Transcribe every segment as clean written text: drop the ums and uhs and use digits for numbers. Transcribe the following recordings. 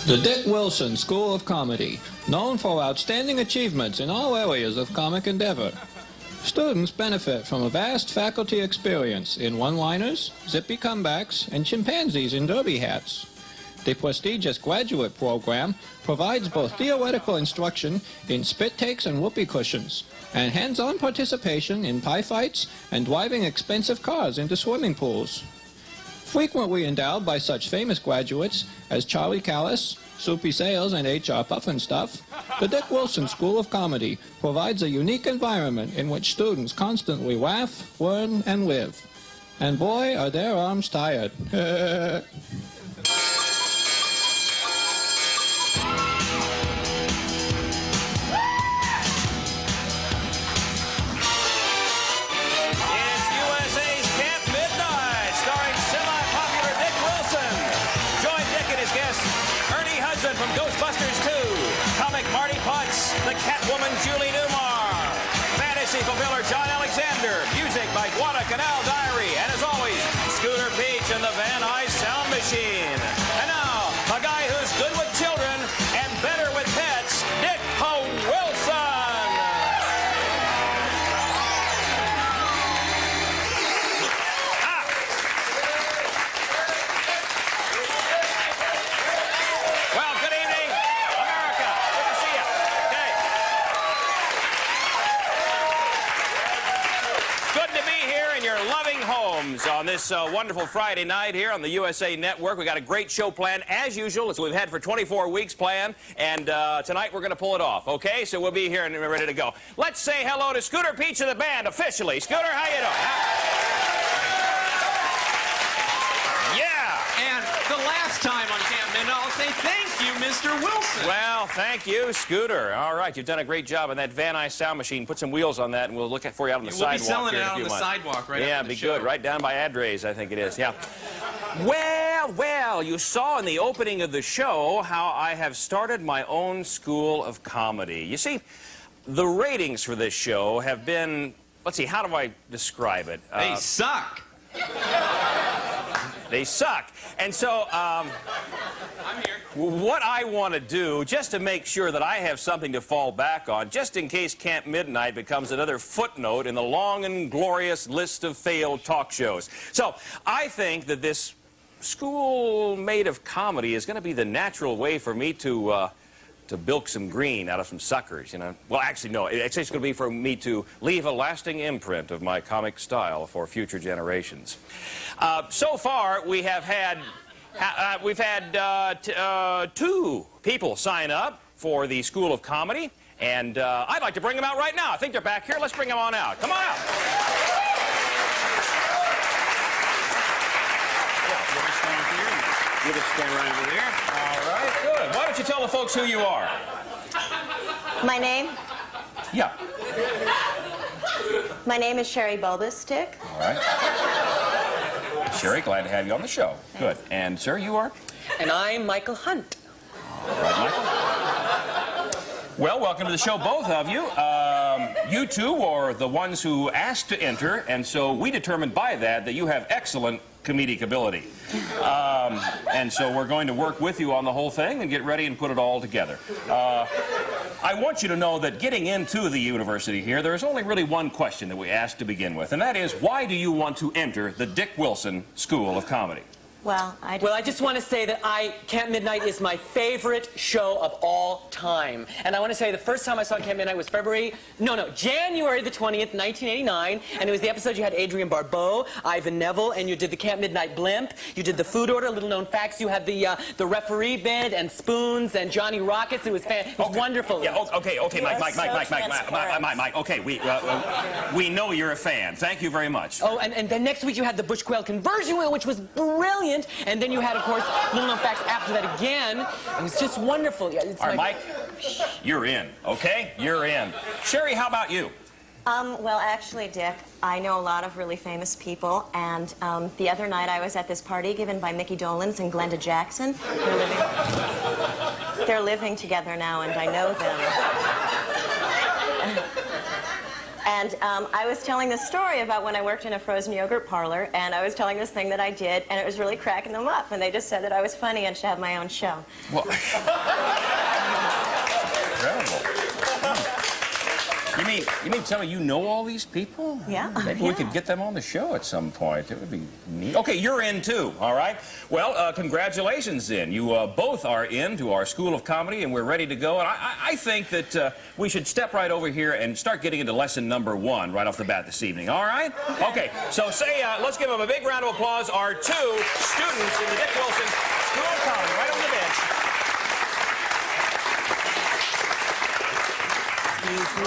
The Dick Wilson School of Comedy, known for outstanding achievements in all areas of comic endeavor. Students benefit from a vast faculty experience in one-liners, zippy comebacks, and chimpanzees in derby hats. The prestigious graduate program provides both theoretical instruction in spit takes and whoopee cushions, and hands-on participation in pie fights and driving expensive cars into swimming pools. Frequently endowed by such famous graduates as Charlie Callis, Soupy Sales, and H.R. Pufnstuf, the Dick Wilson School of Comedy provides a unique environment in which students constantly laugh, learn, and live. And boy, are their arms tired. Ernie Hudson from Ghostbusters 2, comic Marty Putz, the Catwoman Julie Newmar, fantasy fulfiller John Alexander, music by Guadalcanal Diary, and as always, Scooter Peach and the Van Nuys Sound Machine. And now, a guy who's good with children and better with pets, Dick Wilson. Well, good evening, America. Good to see you. Okay. Good to be here in your loving homes on this wonderful Friday night here on the USA Network. We got a great show planned, as usual. It's what we've had for 24 weeks planned, and tonight we're going to pull it off, okay? So we'll be here and we're ready to go. Let's say hello to Scooter Peach and the band officially. Scooter, how you doing? And the last time on Camp Midnite, I'll say thank you, Mr. Wilson. Well, thank you, Scooter. All right, you've done a great job on that Van Nuys Sound Machine. Put some wheels on that, and we'll look for you out on the sidewalk. We'll be selling here it in a out on few the months. sidewalk right Yeah, after the be show. good. Right down by Adres, I think it is. Yeah. Well, you saw in the opening of the show how I have started my own school of comedy. You see, the ratings for this show have been, let's see, how do I describe it? They suck. They suck. And so, I'm here. what I want to do, just to make sure that I have something to fall back on, just in case Camp Midnite becomes another footnote in the long and glorious list of failed talk shows. So, I think that this school made of comedy is going to be the natural way for me to bilk some green out of some suckers, you know. Well, actually, no. It's just going to be for me to leave a lasting imprint of my comic style for future generations. So far, we have had two people sign up for the School of Comedy, and I'd like to bring them out right now. I think they're back here. Let's bring them on out. Come on out. You just stand right over there. All right, good. Why don't you tell the folks who you are? My name? Yeah. My name is Sherry Bulbous-Stick. All right. Sherry, glad to have you on the show. Good. And, sir, you are? And I'm Michael Hunt. All right, Michael. Well, welcome to the show, both of you. You two are the ones who asked to enter, and so we determined by that you have excellent comedic ability. And so we're going to work with you on the whole thing and get ready and put it all together. I want you to know that getting into the university here, there is only really one question that we ask to begin with, and that is, why do you want to enter the Dick Wilson School of Comedy? Well, I just want to say that Camp Midnite is my favorite show of all time. And I want to say the first time I saw Camp Midnite was January the 20th, 1989. And it was the episode you had Adrienne Barbeau, Ivan Neville, and you did the Camp Midnite Blimp. You did the food order, little known facts. You had the referee bid and spoons and Johnny Rockets. It was wonderful. Yeah, okay, Mike, okay, we know you're a fan. Thank you very much. Oh, and then next week you had the Bush Quail conversion wheel, which was brilliant. And then you had, of course, little known facts after that again. It was just wonderful. Yeah, all right, Mike, you're in, okay? You're in. Sherry, how about you? Well, actually, Dick, I know a lot of really famous people, and the other night I was at this party given by Mickey Dolenz and Glenda Jackson. They're living together now, and I know them. And I was telling this story about when I worked in a frozen yogurt parlor, and I was telling this thing that I did, and it was really cracking them up, and they just said that I was funny and should have my own show. Well, incredible. You mean tell me you know all these people? Yeah. Maybe we could get them on the show at some point. It would be neat. Okay, you're in too, all right? Well, congratulations then. You both are in to our School of Comedy, and we're ready to go. And I think that we should step right over here and start getting into lesson number 1 right off the bat this evening, all right? Okay, so let's give them a big round of applause, our 2 students in the Dick Wilson School of Comedy, right on the bench.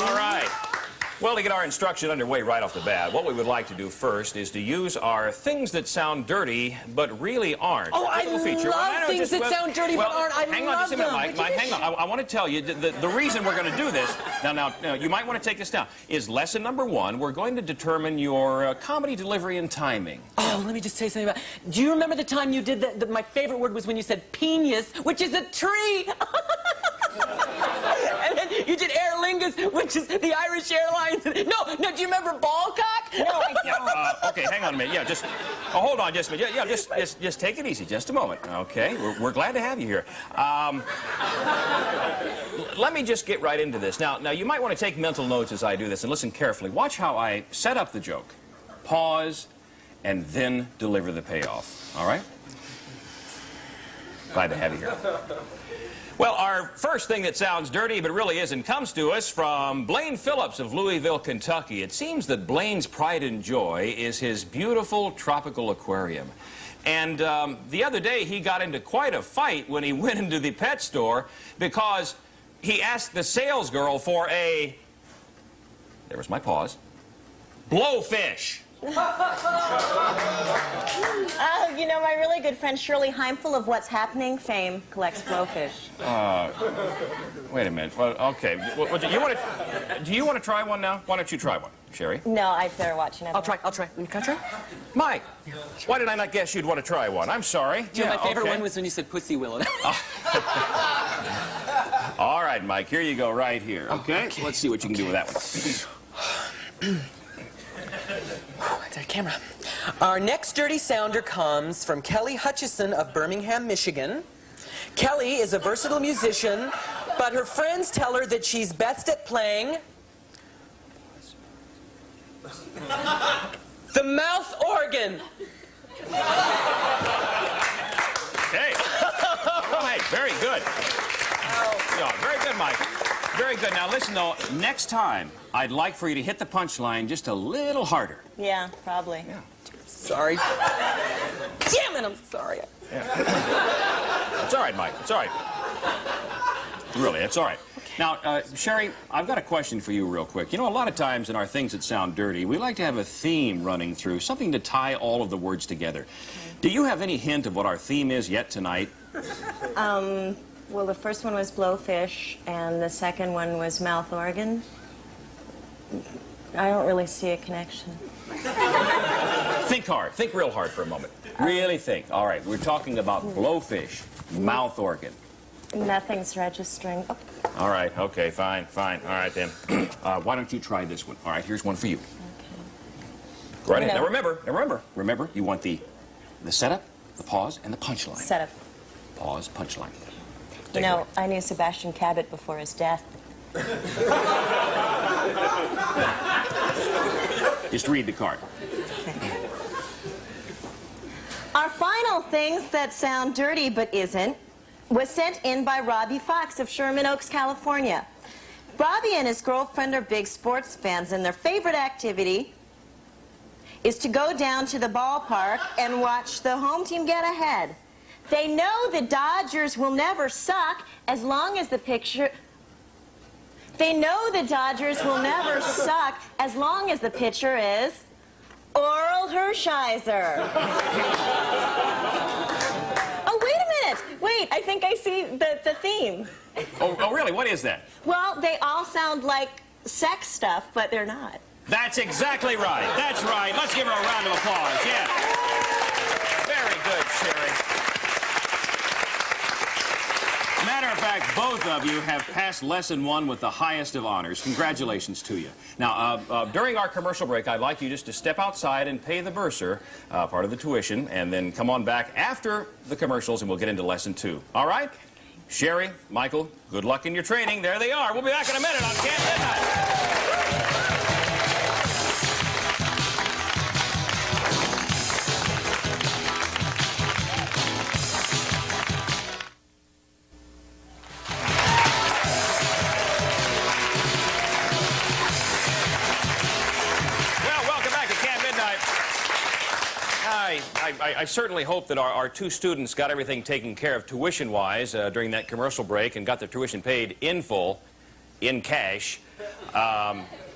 All right. Well, to get our instruction underway right off the bat, what we would like to do first is to use our things that sound dirty but really aren't. Oh, I love things that sound dirty but aren't. Hang on just a minute, Mike. Hang on. I want to tell you the reason we're going to do this. Now, you might want to take this down. Is lesson number 1. We're going to determine your comedy delivery and timing. Oh, let me just say something about. Do you remember the time you did my favorite word was when you said penis, which is a tree. And then you did Aer Lingus, which is the Irish Airlines. No, do you remember ballcock? No, I don't. Okay, hang on a minute. Yeah, hold on just a minute. Yeah, just take it easy, just a moment. Okay, we're glad to have you here. Let me just get right into this. Now, you might want to take mental notes as I do this and listen carefully. Watch how I set up the joke, pause, and then deliver the payoff. All right? Glad to have you here. Well, our first thing that sounds dirty but really isn't comes to us from Blaine Phillips of Louisville, Kentucky. It seems that Blaine's pride and joy is his beautiful tropical aquarium. And the other day he got into quite a fight when he went into the pet store because he asked the salesgirl for a, there was my pause, blowfish. You know, my really good friend Shirley Heimful of What's Happening fame collects blowfish. Wait a minute. Well, okay. Do you want to try one now? Why don't you try one, Sherry? No, I'd better watch another. I'll try. Can I try? Mike, why did I not guess you'd want to try one? I'm sorry. You know, my favorite one was when you said pussy willow. All right, Mike, here you go right here. Okay? Let's see what you can do with that one. There's a camera. Our next dirty sounder comes from Kelly Hutchison of Birmingham, Michigan. Kelly is a versatile musician, but her friends tell her that she's best at playing the mouth organ. Okay. All right, very good. Yeah, very good, Mike. Very good. Now, listen, though, next time, I'd like for you to hit the punchline just a little harder. Yeah, probably. Yeah. Sorry. Damn it, I'm sorry. Yeah. It's all right, Mike. It's all right. Really, it's all right. Now, Sherry, I've got a question for you real quick. You know, a lot of times in our things that sound dirty, we like to have a theme running through, something to tie all of the words together. Do you have any hint of what our theme is yet tonight? Well, the first one was blowfish, and the second one was mouth organ. I don't really see a connection. Think hard. Think real hard for a moment. Really think. All right, we're talking about blowfish, mouth organ. Nothing's registering. Oh. All right, okay, fine. All right, then. Why don't you try this one? All right, here's one for you. Okay. Right in. Now remember, you want the setup, the pause, and the punchline. Setup. Pause, punchline. You know, I knew Sebastian Cabot before his death. Just read the card. Okay. Our final things that sound dirty but isn't was sent in by Robbie Fox of Sherman Oaks, California. Robbie and his girlfriend are big sports fans, and their favorite activity is to go down to the ballpark and watch the home team get ahead. They know the Dodgers will never suck as long as the pitcher... They know the Dodgers will never suck as long as the pitcher is Oral Hershiser. Oh, wait a minute. Wait, I think I see the theme. Oh, really? What is that? Well, they all sound like sex stuff, but they're not. That's exactly right. That's right. Let's give her a round of applause. Yeah. Very good, Sherry. matter of fact, both of you have passed lesson 1 with the highest of honors. Congratulations to you. Now, during our commercial break, I'd like you just to step outside and pay the bursar, part of the tuition, and then come on back after the commercials and we'll get into lesson 2. All right? Sherry, Michael, good luck in your training. There they are. We'll be back in a minute on Camp Midnite. I certainly hope that our 2 students got everything taken care of tuition-wise during that commercial break and got their tuition paid in full, in cash.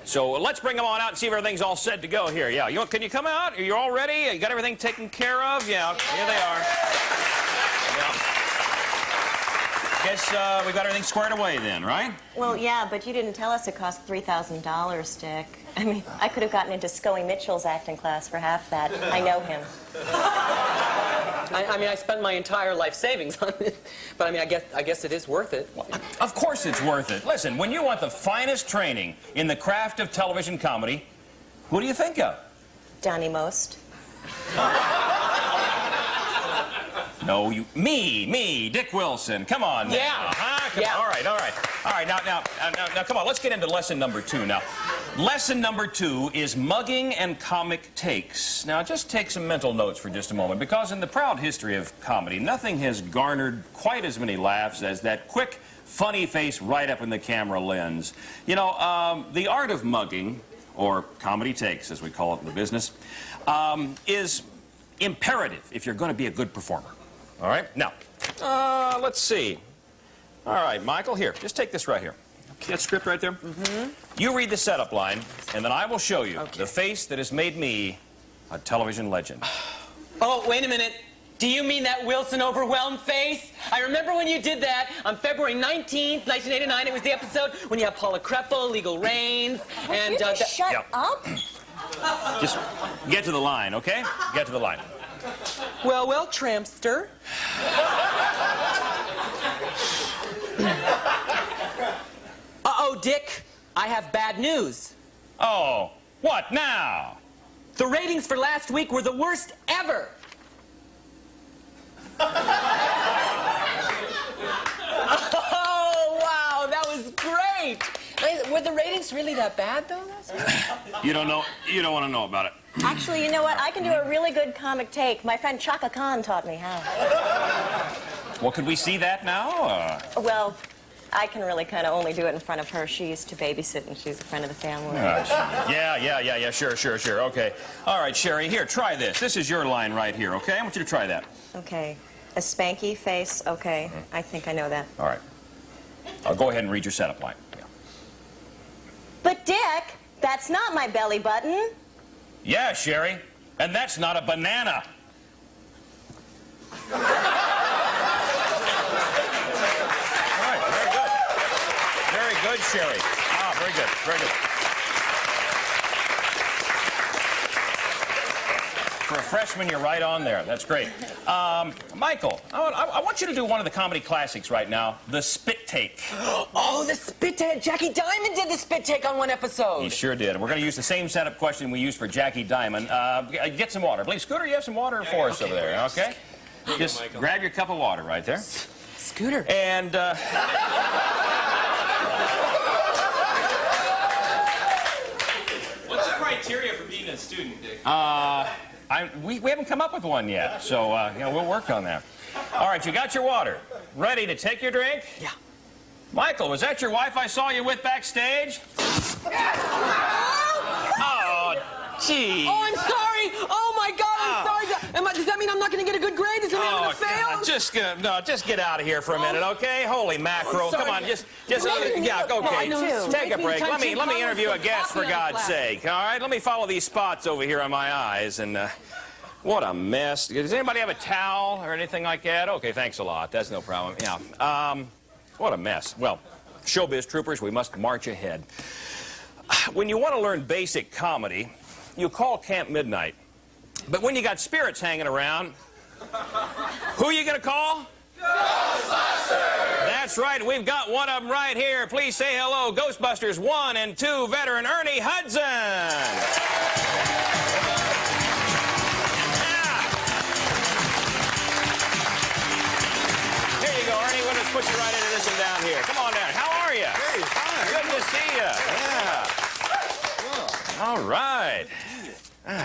So let's bring them on out and see if everything's all set to go here. Yeah, can you come out? Are you all ready? You got everything taken care of? Yeah, here they are. Yeah. Guess we got everything squared away then, right? Well, yeah, but you didn't tell us it cost $3,000, Dick. I mean, I could have gotten into Scully Mitchell's acting class for half that. I know him. I mean, I spent my entire life savings on it, but I mean, I guess it is worth it. Well, of course it's worth it. Listen, when you want the finest training in the craft of television comedy, who do you think of? Donnie Most. No, me, Dick Wilson. Come on now. Yeah. Huh? Yeah. All right. All right, now, come on, let's get into lesson number 2 now. Lesson number 2 is mugging and comic takes. Now, just take some mental notes for just a moment, because in the proud history of comedy, nothing has garnered quite as many laughs as that quick, funny face right up in the camera lens. You know, the art of mugging, or comedy takes, as we call it in the business, is imperative if you're going to be a good performer. All right? Now, let's see. All right, Michael, here, just take this right here. See that script right there? Mm-hmm. You read the setup line, and then I will show you the face that has made me a television legend. Oh, wait a minute. Do you mean that Wilson overwhelmed face? I remember when you did that on February 19th, 1989. It was the episode when you have Paula Kreppel, Legal Reigns, and... You just shut up? Just get to the line, okay? Get to the line. Well, trampster. Uh-oh, Dick. I have bad news. Oh, what now? The ratings for last week were the worst ever. Oh, wow, that was great. Were the ratings really that bad, though, last week? You don't know. You don't want to know about it. Actually, you know what? I can do a really good comic take. My friend Chaka Khan taught me how. Well, could we see that now? Well, I can really kind of only do it in front of her. She used to babysit, and she's a friend of the family. Yeah, sure, okay. All right, Sherry, here, try this. This is your line right here, okay? I want you to try that. Okay. A spanky face, okay. I think I know that. All right. I'll go ahead and read your setup line. Yeah. But, Dick, that's not my belly button. Yeah, Sherry, and that's not a banana. All right, very good. Very good, Sherry. Ah, very good, very good. For a freshman, you're right on there. That's great. Michael, I want you to do one of the comedy classics right now, the spit take. Oh, the spit take. Jackie Diamond did the spit take on one episode. He sure did. We're going to use the same setup question we used for Jackie Diamond. Get some water. Please, Scooter, you have some water for us over there, okay? Just grab your cup of water right there. Scooter. And, What's the criteria for being a student, Dick? we haven't come up with one yet, so, you know, we'll work on that. All right, you got your water. Ready to take your drink? Yeah. Michael, was that your wife I saw you with backstage? Oh, gee. Oh, I'm sorry. Oh, my God, I'm sorry. Does that mean I'm not going to get a good grade? Does that mean I'm going to fail? God, just get out of here for a minute, okay? Holy mackerel. Come on, just yeah, okay. Take a break. Let me interview a guest, for God's sake, all right? Let me follow these spots over here on my eyes, and, what a mess. Does anybody have a towel or anything like that? Okay, thanks a lot. That's no problem. Yeah. What a mess. Well, showbiz troopers, we must march ahead. When you want to learn basic comedy, you call Camp Midnite. But when you got spirits hanging around, who are you going to call? Ghostbusters! That's That's right. We've got one of them right here. Please say hello, Ghostbusters 1 and 2 veteran Ernie Hudson. Here you go, Ernie. We'll just put you right into this one down here. Come on down. How are you? Hey, fine. Good to see you. Yeah. All right.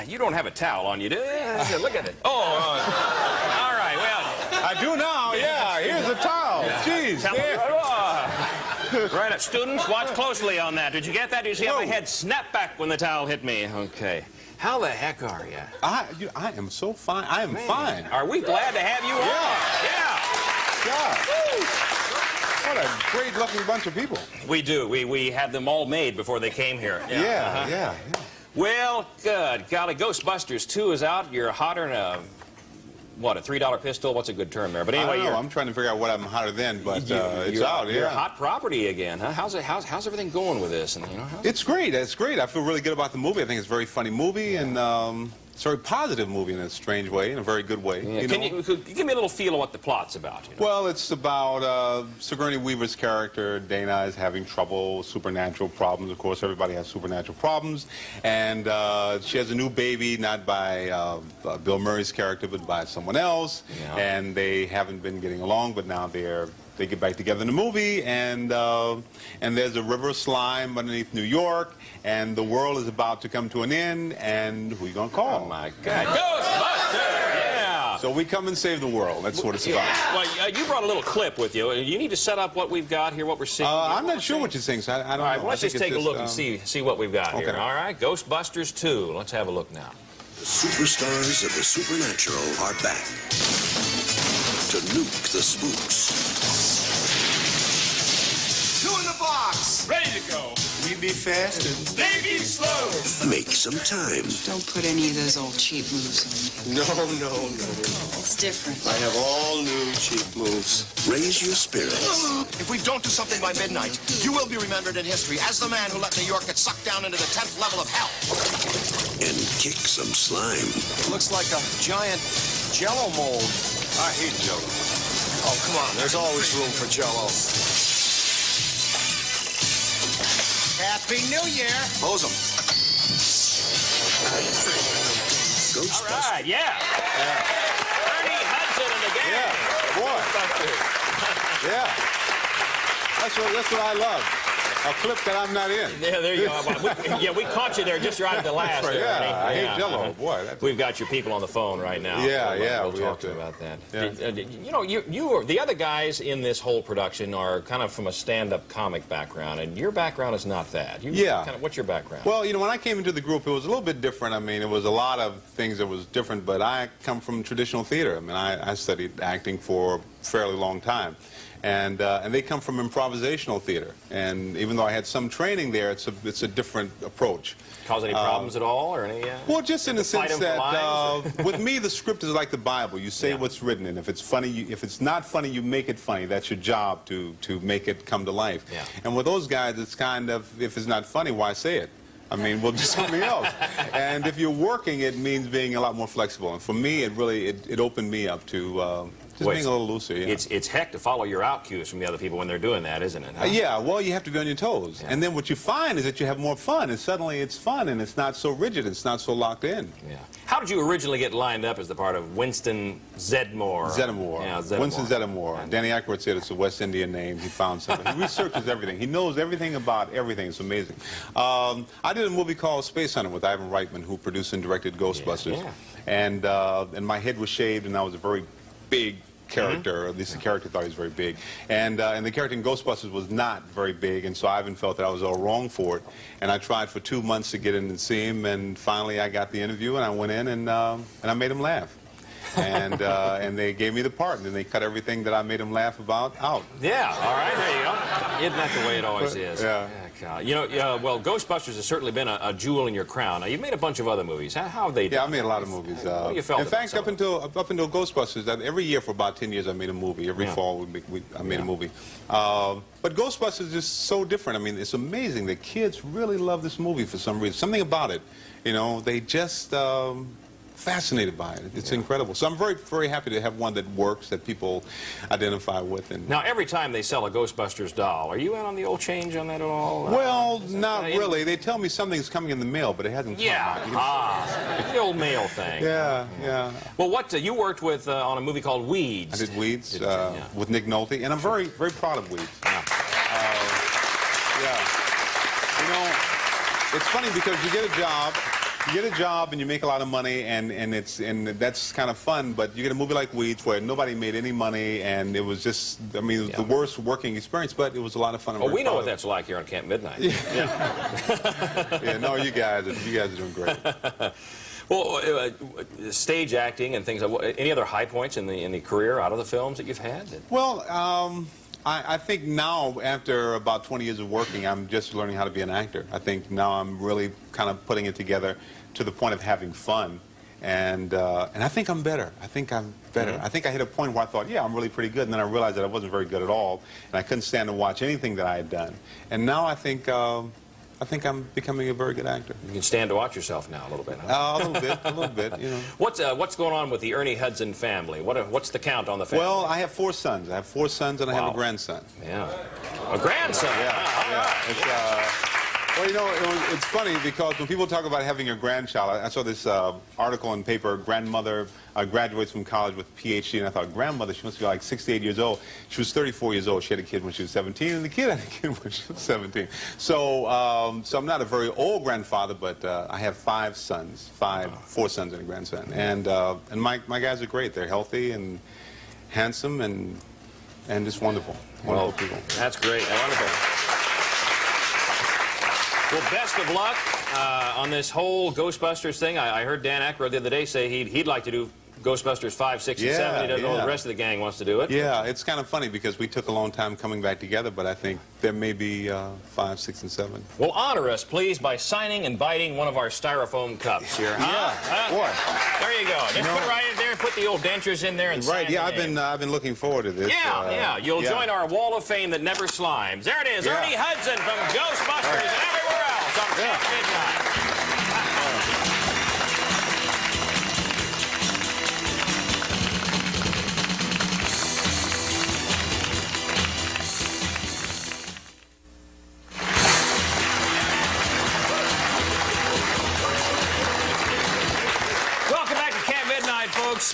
You don't have a towel on you, do you? Look at it. Oh, all right. Well, I do now, yeah. Here's a towel. Jeez. Right up. Students, watch closely on that. Did you get that? Did you see how my head snapped back when the towel hit me? Okay. How the heck are you? I am so fine. I am fine. Are we glad to have you on? Yeah. What a great-looking bunch of people. We do. We had them all made before they came here. Yeah. Well, good. Golly, Ghostbusters 2 is out. You're hotter than a, what, a $3 pistol? What's a good term there? But anyway, I don't know. I'm trying to figure out what I'm hotter than, but it's out, You're hot property again, huh? How's everything going with this? And, It's great. It's great. I feel really good about the movie. I think it's a very funny movie, and it's a very positive movie in a strange way, in a very good way. Yeah. Can you give me a little feel of what the plot's about? Well, it's about Sigourney Weaver's character. Dana is having trouble, supernatural problems. Of course, everybody has supernatural problems. And she has a new baby, not by Bill Murray's character, but by someone else. Yeah. And they haven't been getting along, but now they get back together in the movie, and there's a river of slime underneath New York, and the world is about to come to an end, and who are you going to call? Oh, my God. Ghostbusters! Yeah! So we come and save the world. That's what it's about. Well, you brought a little clip with you. You need to set up what we've got here, what we're seeing. I'm not sure what you're saying, so I don't know. All right, well, let's just take a look and see what we've got here. All right, Ghostbusters 2. Let's have a look now. The superstars of the supernatural are back to nuke the spooks. Ready to go. We be fast and they be slow. Make some time. Don't put any of those old cheap moves on me. No. It's different. I have all new cheap moves. Raise your spirits. If we don't do something by midnight, you will be remembered in history as the man who let New York get sucked down into the 10th level of hell. And kick some slime. Looks like a giant Jell-O mold. I hate Jell-O. Oh, come on. There's always room for Jell-O. Happy New Year. Close them. Ghostbusters. All right, yeah. Ernie Hudson and the gang. Yeah, boy. Yeah. That's what I love. A clip that I'm not in. Yeah, there you go. We caught you there just right at the last. Right, there, yeah, Ernie. I hate Jell-O. Boy, We've got your people on the phone right now. Yeah, We'll we talk have to to you about that. Yeah. The other guys in this whole production are kind of from a stand-up comic background, and your background is not that. What's your background? Well, when I came into the group, it was a little bit different. I mean, it was a lot of things that was different, but I come from traditional theater. I mean, I studied acting for a fairly long time. And they come from improvisational theater, and even though I had some training there, it's a different approach. Cause any problems at all, or any? Well, just in the sense that with me, the script is like the Bible. You say what's written, and if it's funny, if it's not funny, you make it funny. That's your job to make it come to life. Yeah. And with those guys, it's kind of, if it's not funny, why say it? I mean, we'll do something else. And if you're working, it means being a lot more flexible. And for me, it really opened me up to just being a little looser. Yeah. It's heck to follow your out cues from the other people when they're doing that, isn't it? Huh? Yeah, well, you have to be on your toes. Yeah. And then what you find is that you have more fun, and suddenly it's fun, and it's not so rigid, it's not so locked in. Yeah. How did you originally get lined up as the part of Winston Zeddemore? Zeddemore. Yeah, Zeddemore. Winston Zeddemore. Danny Aykroyd said it's a West Indian name. He found something. He researches everything. He knows everything about everything. It's amazing. I did a movie called Space Hunter with Ivan Reitman, who produced and directed Ghostbusters. Yeah. And my head was shaved, and I was a very big character, or at least the character thought he was very big. And the character in Ghostbusters was not very big, and so Ivan felt that I was all wrong for it. And I tried for 2 months to get in and see him, and finally I got the interview, and I went in, and I made him laugh. And they gave me the part, and then they cut everything that I made him laugh about out. Yeah, all right, there you go. Isn't that the way it always is? Yeah. Well, Ghostbusters has certainly been a jewel in your crown. Now, you've made a bunch of other movies. How have they done? Yeah, I made a lot of movies. In fact, up until Ghostbusters, every year for about 10 years I made a movie. Every fall I made a movie. But Ghostbusters is so different. I mean, it's amazing. The kids really love this movie for some reason. Something about it. They just fascinated by it. It's incredible. So I'm very, very happy to have one that works, that people identify with. And now, every time they sell a Ghostbusters doll, are you in on the old change on that at all? Well, not really. They tell me something's coming in the mail, but it hasn't come. The old mail thing. Yeah, yeah. Well, what you worked with on a movie called Weeds. I did Weeds with Nick Nolte, and I'm very, very proud of Weeds. Yeah. You know, it's funny because you get a job and you make a lot of money, and that's kind of fun, but you get a movie like Weeds where nobody made any money, and it was just, I mean, it was the worst working experience, but it was a lot of fun. Oh, we know what that's like here on Camp Midnite. Yeah, no, you guys are doing great. Well, stage acting and things. Any other high points in the career out of the films that you've had? Well, I think now, after about 20 years of working, I'm just learning how to be an actor. I think now I'm really kind of putting it together to the point of having fun, and I think I'm better. I think I'm better. I think I hit a point where I thought, yeah, I'm really pretty good, and then I realized that I wasn't very good at all, and I couldn't stand to watch anything that I had done. And now I think I'm becoming a very good actor. You can stand to watch yourself now a little bit, huh? A little bit, you know. What's going on with the Ernie Hudson family? What's the count on the family? Well, I have 4 sons. I have 4 sons, and I have a grandson. Yeah. A grandson? Yeah. Well, you know, it's funny because when people talk about having a grandchild, I saw this article in paper, grandmother graduates from college with a PhD, and I thought, grandmother, she must be like 68 years old. She was 34 years old. She had a kid when she was 17, and the kid had a kid when she was 17. So, so I'm not a very old grandfather, but I have 4 sons and a grandson. And my guys are great. They're healthy and handsome and just wonderful. Wonderful people. That's great. Wonderful. Well, best of luck on this whole Ghostbusters thing. I heard Dan Aykroyd the other day say he'd like to do Ghostbusters 5, 6, and 7. He doesn't know the rest of the gang wants to do it. Yeah, it's kind of funny because we took a long time coming back together, but I think there may be 5, 6, and 7. Well, honor us, please, by signing and biting one of our styrofoam cups here. Yeah, boy. There you go. Just put it right in there, put the old dentures in there, and sign yeah, I've been looking forward to this. Yeah, You'll join our wall of fame that never slimes. There it is, Ernie Hudson from Ghostbusters and everywhere else on Camp Midnite.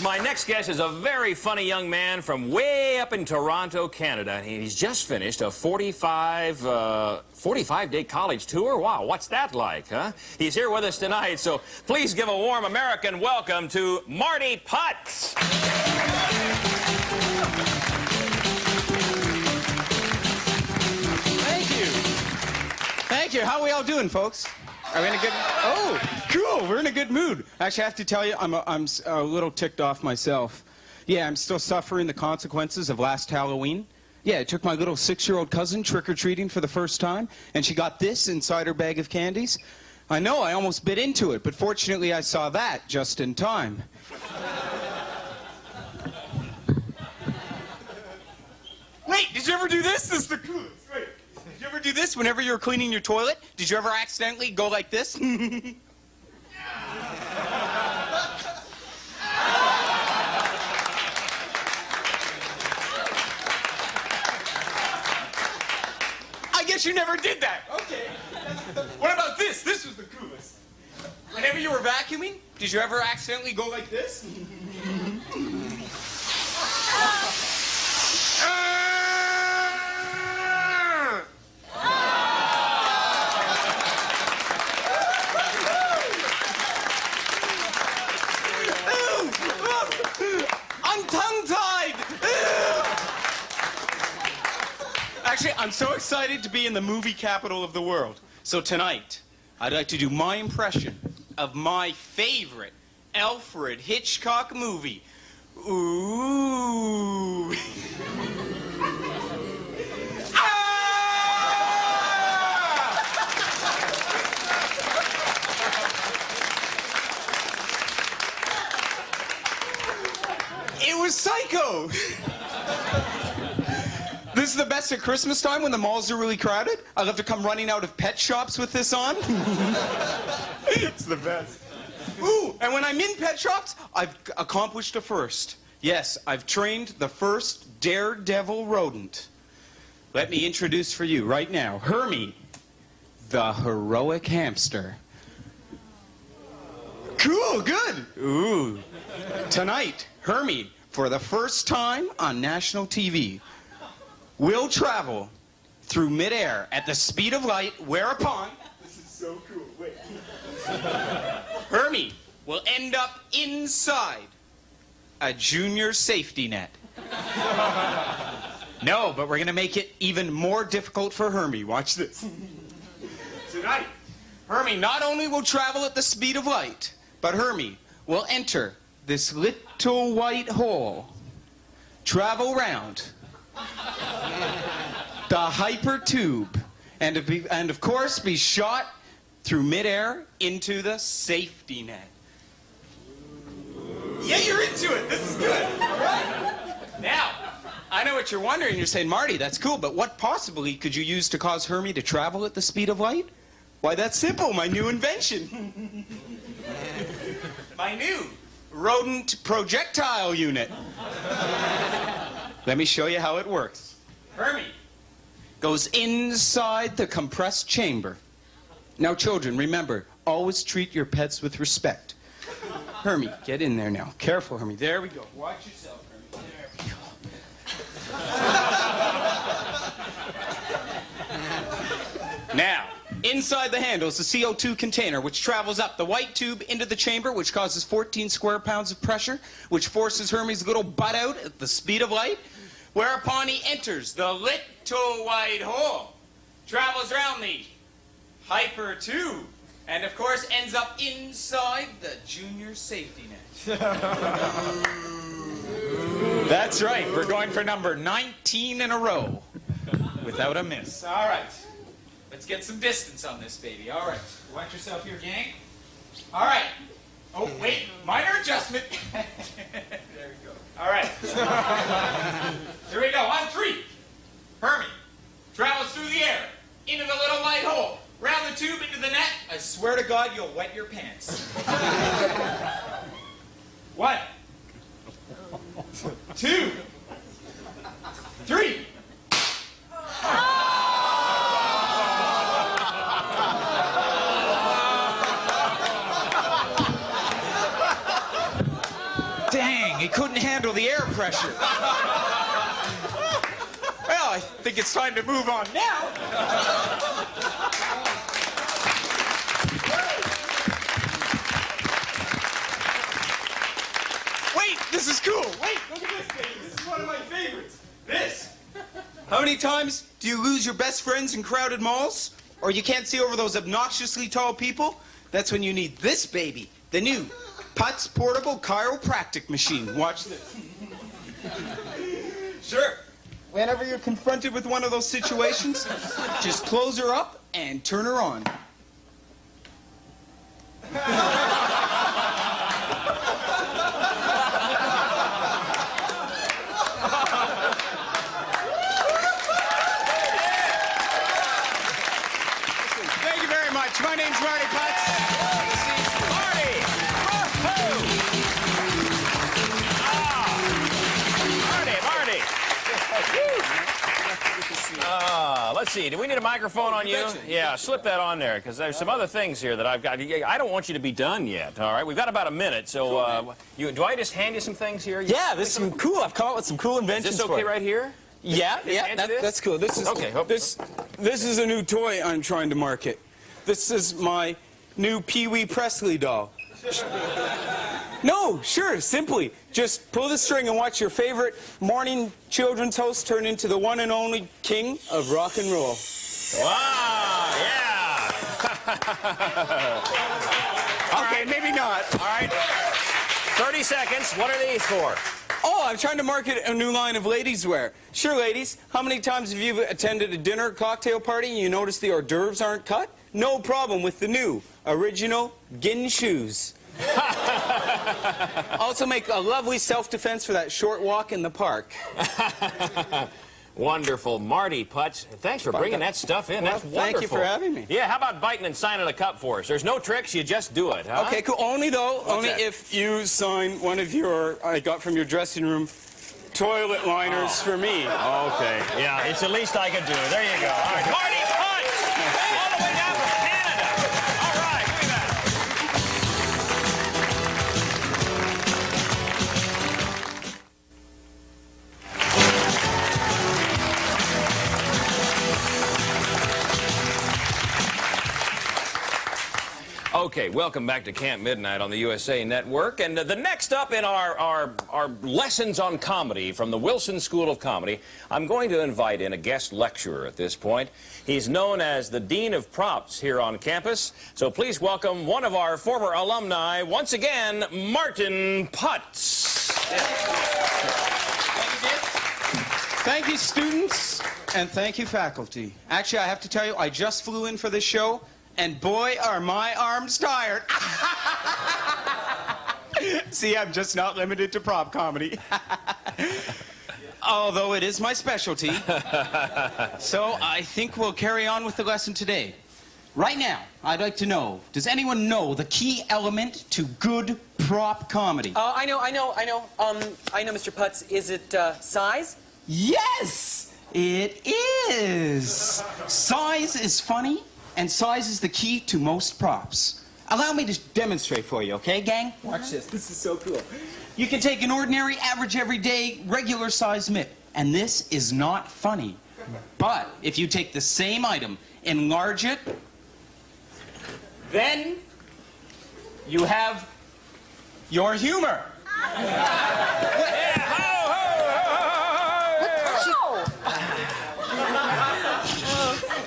My next guest is a very funny young man from way up in Toronto, Canada. And he's just finished a 45-day college tour. Wow, what's that like, huh? He's here with us tonight, so please give a warm American welcome to Marty Putz. Thank you. Thank you. How are we all doing, folks? Are we in a good... Oh, cool. We're in a good mood. Actually, I have to tell you, I'm a little ticked off myself. Yeah, I'm still suffering the consequences of last Halloween. Yeah, I took my little 6-year-old cousin trick-or-treating for the first time, and she got this inside her bag of candies. I know, I almost bit into it, but fortunately I saw that just in time. Wait, did you ever do this? This is the coolest. Wait. Did you ever do this whenever you were cleaning your toilet? Did you ever accidentally go like this? I guess you never did that. Okay. What about this? This was the coolest. Whenever you were vacuuming, did you ever accidentally go like this? I'm tongue-tied! Actually, I'm so excited to be in the movie capital of the world. So tonight, I'd like to do my impression of my favorite Alfred Hitchcock movie. Ooh. It was Psycho! This is the best at Christmas time when the malls are really crowded. I love to come running out of pet shops with this on. It's the best. Ooh, and when I'm in pet shops, I've accomplished a first. Yes, I've trained the first daredevil rodent. Let me introduce for you right now, Hermie, the heroic hamster. Cool, good. Ooh. Tonight, Hermie, for the first time on national TV, will travel through midair at the speed of light, whereupon... This is so cool, wait. Hermie will end up inside a junior safety net. No, but we're going to make it even more difficult for Hermie. Watch this. Tonight, Hermie not only will travel at the speed of light, but Hermie will enter this little white hole, travel round the hyper tube, and of course be shot through midair into the safety net. Yeah, you're into it. This is good. All right. Now, I know what you're wondering. You're saying, Marty, that's cool, but what possibly could you use to cause Hermie to travel at the speed of light? Why, that's simple. My new invention. My new rodent projectile unit. Let me show you how it works. Hermie goes inside the compressed chamber. Now, children, remember, always treat your pets with respect. Hermie, get in there now. Careful, Hermie. There we go. Watch yourself, Hermie. There we go. Now, inside the handle is the CO2 container, which travels up the white tube into the chamber, which causes 14 square pounds of pressure, which forces Hermie's little butt out at the speed of light, whereupon he enters the little white hole, travels around the hyper tube, and of course ends up inside the junior safety net. That's right, we're going for number 19 in a row, without a miss. All right, let's get some distance on this baby. All right, watch yourself here, gang. All right. Oh, wait, minor adjustment. There we go. All right. Here we go, on 3. Hermie travels through the air, into the little white hole, round the tube into the net. I swear to God, you'll wet your pants. 1, 2, 3. Dang, he couldn't handle the air pressure. Well, I think it's time to move on now. Wait, this is cool. Wait, look at this thing. This is one of my favorites. This. How many times do you lose your best friends in crowded malls? Or you can't see over those obnoxiously tall people? That's when you need this baby, the new Putz portable chiropractic machine. Watch this. Sure. Whenever you're confronted with one of those situations, just close her up and turn her on. Thank you very much. My name's Marty Putz. Let's see. Do we need a microphone on you? Yeah, slip that on there, because there's some other things here that I've got. I don't want you to be done yet, all right? We've got about a minute, so do I just hand you some things here? Yeah, this is some cool. I've come up with some cool inventions. Is this okay right here? Yeah, that's cool. This is okay. This is a new toy I'm trying to market. This is my new Pee Wee Presley doll. No, sure, simply. Just pull the string and watch your favorite morning children's host turn into the one and only king of rock and roll. Wow, yeah. Okay, maybe not. All right. 30 seconds. What are these for? Oh, I'm trying to market a new line of ladies' wear. Sure, ladies. How many times have you attended a dinner cocktail party and you notice the hors d'oeuvres aren't cut? No problem with the new original Gin shoes. Also make a lovely self-defense for that short walk in the park. Wonderful. Marty, Putz, thanks for bringing that stuff in. Well, That's wonderful. thank you for having me. Yeah, how about biting and signing a cup for us? There's no tricks, you just do it, huh? Okay, cool. Only, though, only that? if you sign one of your, I got from your dressing room, toilet liners for me. Okay. Yeah, it's the least I could do. There you go. All right. Marty Putz! All the way down from Canada. All right, look at that. Okay, welcome back to Camp Midnite on the USA Network. And the next up in our lessons on comedy from the Wilson School of Comedy, I'm going to invite in a guest lecturer at this point. He's known as the Dean of Props here on campus. So please welcome one of our former alumni, once again, Martin Putz. Thank you, students, and thank you, faculty. Actually, I have to tell you, I just flew in for this show, and boy, are my arms tired. See, I'm just not limited to prop comedy. Although it is my specialty. So I think we'll carry on with the lesson today. Right now, I'd like to know, does anyone know the key element to good prop comedy? I know, Mr. Putz. Is it size? Yes, it is. Size is funny. And size is the key to most props. Allow me to demonstrate for you, okay, gang? Watch this. This is so cool. You can take an ordinary, average, everyday, regular size mitt, and this is not funny. But if you take the same item, enlarge it, then you have your humor.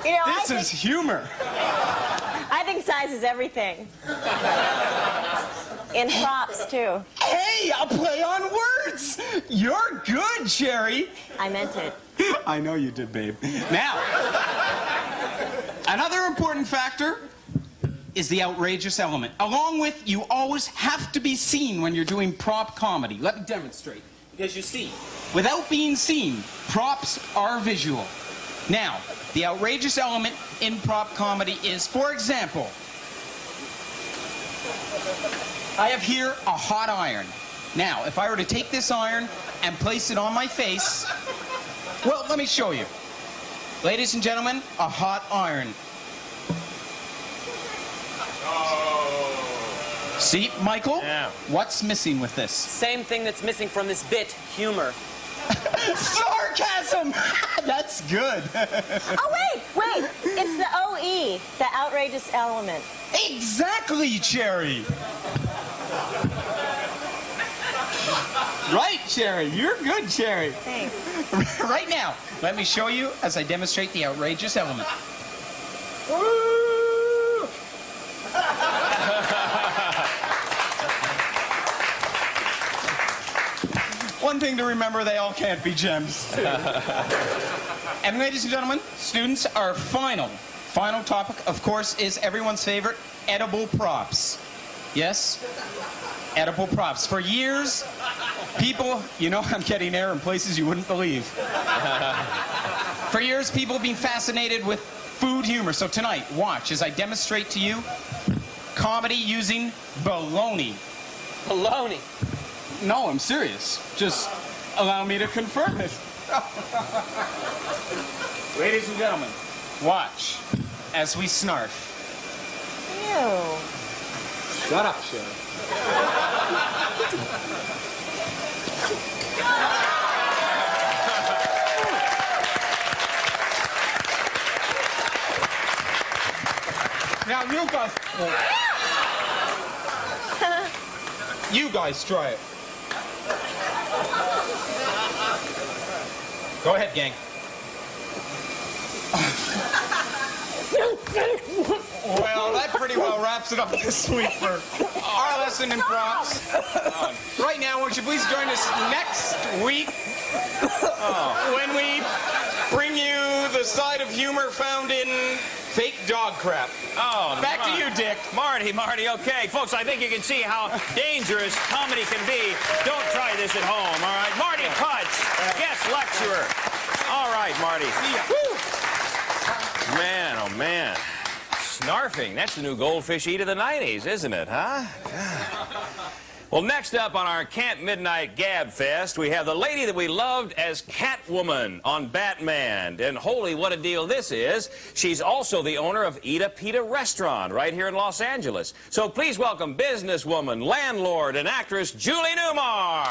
You know, This is humor. I think size is everything. In props, too. Hey, a play on words. You're good, Sherry. I meant it. I know you did, babe. Now, another important factor is the outrageous element. Along with, you always have to be seen when you're doing prop comedy. Let me demonstrate. Because you see, without being seen, props are visual. Now, the outrageous element in prop comedy is, for example, I have here a hot iron. Now, if I were to take this iron and place it on my face, well, let me show you. Ladies and gentlemen, a hot iron. See, Michael? Yeah. What's missing with this? Same thing that's missing from this bit, humor. Sarcasm! That's good. Oh, wait. It's the OE, the outrageous element. Exactly, Cherry. Right, Cherry. You're good, Cherry. Thanks. Right now, let me show you as I demonstrate the outrageous element. One thing to remember, they all can't be gems. And ladies and gentlemen, students, our final topic, of course, is everyone's favorite, edible props. Yes? Edible props. For years, people, you know, I'm getting air in places you wouldn't believe. For years, people have been fascinated with food humor. So tonight, watch as I demonstrate to you comedy using baloney. Baloney. No, I'm serious. Just allow me to confirm it. Ladies and gentlemen, watch as we snarf. Ew. Shut up, Sherry. Now you guys try it. Go ahead, gang. Well, that pretty well wraps it up this week for our lesson in props. Right now, would you please join us next week when we bring you the side of humor found in fake dog crap. Oh, back to you, Dick. Marty, okay. Folks, I think you can see how dangerous comedy can be. Don't try this at home, all right? Marty Putz, guest lecturer. All right. Marty. See ya. Woo. Man, oh man. Snarfing, that's the new goldfish eat of the 90s, isn't it, huh? Well, next up on our Camp Midnight Gab Fest, we have the lady that we loved as Catwoman on Batman. And holy, what a deal this is. She's also the owner of Eat a Pita Restaurant right here in Los Angeles. So please welcome businesswoman, landlord, and actress Julie Newmar.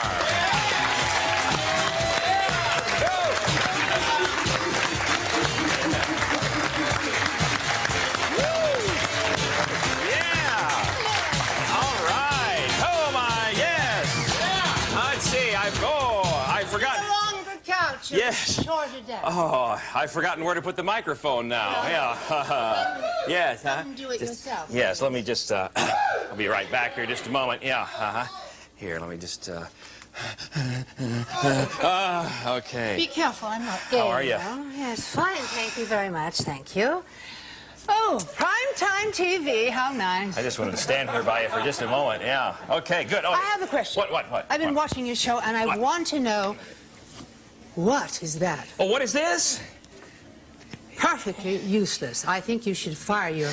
Yes. Oh, I've forgotten where to put the microphone now. Yeah. Yes, huh? Do it yourself. Yes, let me just, I'll be right back here just a moment. Yeah, Here, let me just, okay. Be careful, I'm not gay. How are you? Yes, fine, thank you very much, thank you. Oh, primetime TV, how nice. I just wanted to stand here by you for just a moment, yeah. Okay, good. Oh, I have a question. What? I've been watching your show, and I want to know, what is that? Oh, what is this? Perfectly useless. I think you should fire your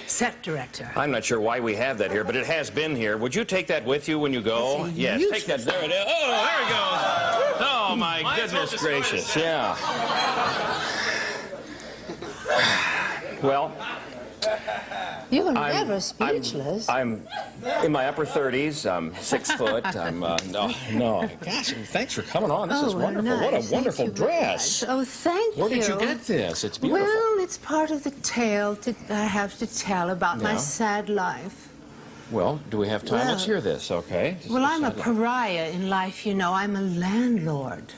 set director. I'm not sure why we have that here, but it has been here. Would you take that with you when you go? Yes, take that. There it is. Oh, there it goes. Oh, my goodness gracious. Yeah. Well, you were never speechless. I'm in my upper 30s. I'm 6 foot. I'm no. Gosh, thanks for coming on. This is wonderful. Nice. What a wonderful dress. Oh, thank you. Where did you get this? It's beautiful. Well, it's part of the tale I have to tell about my sad life. Well, do we have time? Well, let's hear this, okay? Well, I'm a pariah in life, you know. I'm a landlord.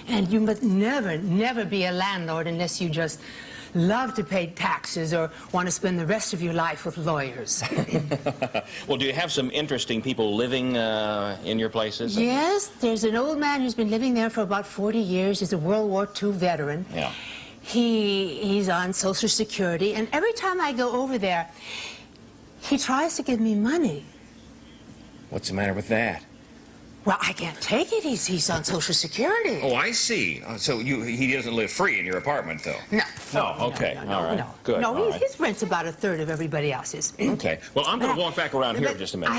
And you must never be a landlord unless you just love to pay taxes or want to spend the rest of your life with lawyers. Well, do you have some interesting people living in your places? Yes, there's an old man who's been living there for about 40 years. He's a World War II veteran. Yeah. He's on Social Security, and every time I go over there, he tries to give me money. What's the matter with that? Well, I can't take it. He's on Social Security. Oh, I see. So he doesn't live free in your apartment, though? No. No, okay. All right. Good. No, his rent's about 1/3 of everybody else's. Okay. Well, I'm going to walk back around here in just a minute.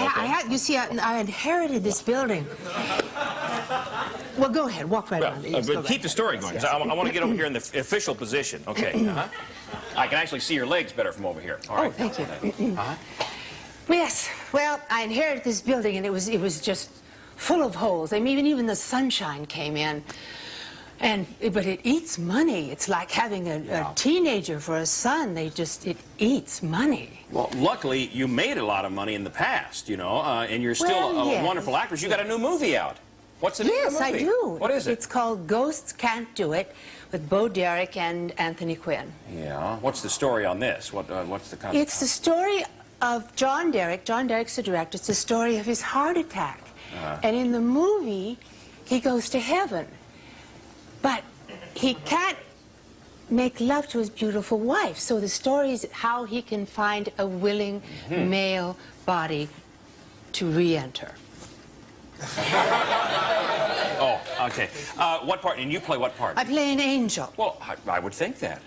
You see, I inherited this building. Well, go ahead. Walk right around. Yes, but keep the story going, because I want to get over here in the official position. Okay. I can actually see your legs better from over here. All right. Oh, thank you. Yes. Well, I inherited this building, and it was just full of holes. I mean, even the sunshine came in. But it eats money. It's like having a teenager for a son. It eats money. Well, luckily, you made a lot of money in the past, you know, and you're still a wonderful actress. You got a new movie out. What's the name of the movie? Yes, I do. What is it? It's called Ghosts Can't Do It, with Bo Derek and Anthony Quinn. Yeah. What's the story on this? What's the kind of... It's the story of John Derek. John Derek's the director. It's the story of his heart attack. And in the movie, he goes to heaven. But he can't make love to his beautiful wife. So the story is how he can find a willing male body to re-enter. Oh, okay. What part? And you play what part? I play an angel. Well, I would think that.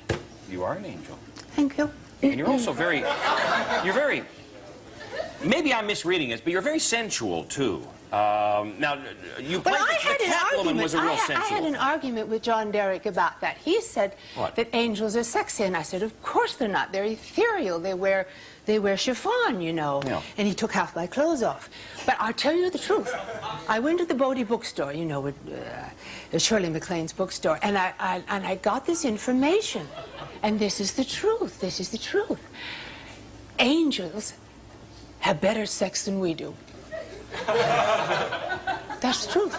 You are an angel. Thank you. And you're also very... Maybe I'm misreading this, but you're very sensual, too. Now, you played the Catwoman was a real sensual. I had an argument with John Derek about that. He said that angels are sexy, and I said, of course they're not. They're ethereal. They wear chiffon, you know. Yeah. And he took half my clothes off. But I'll tell you the truth. I went to the Bodie bookstore, you know, with Shirley MacLaine's bookstore, and I got this information. And this is the truth. This is the truth. Angels have better sex than we do. That's the truth.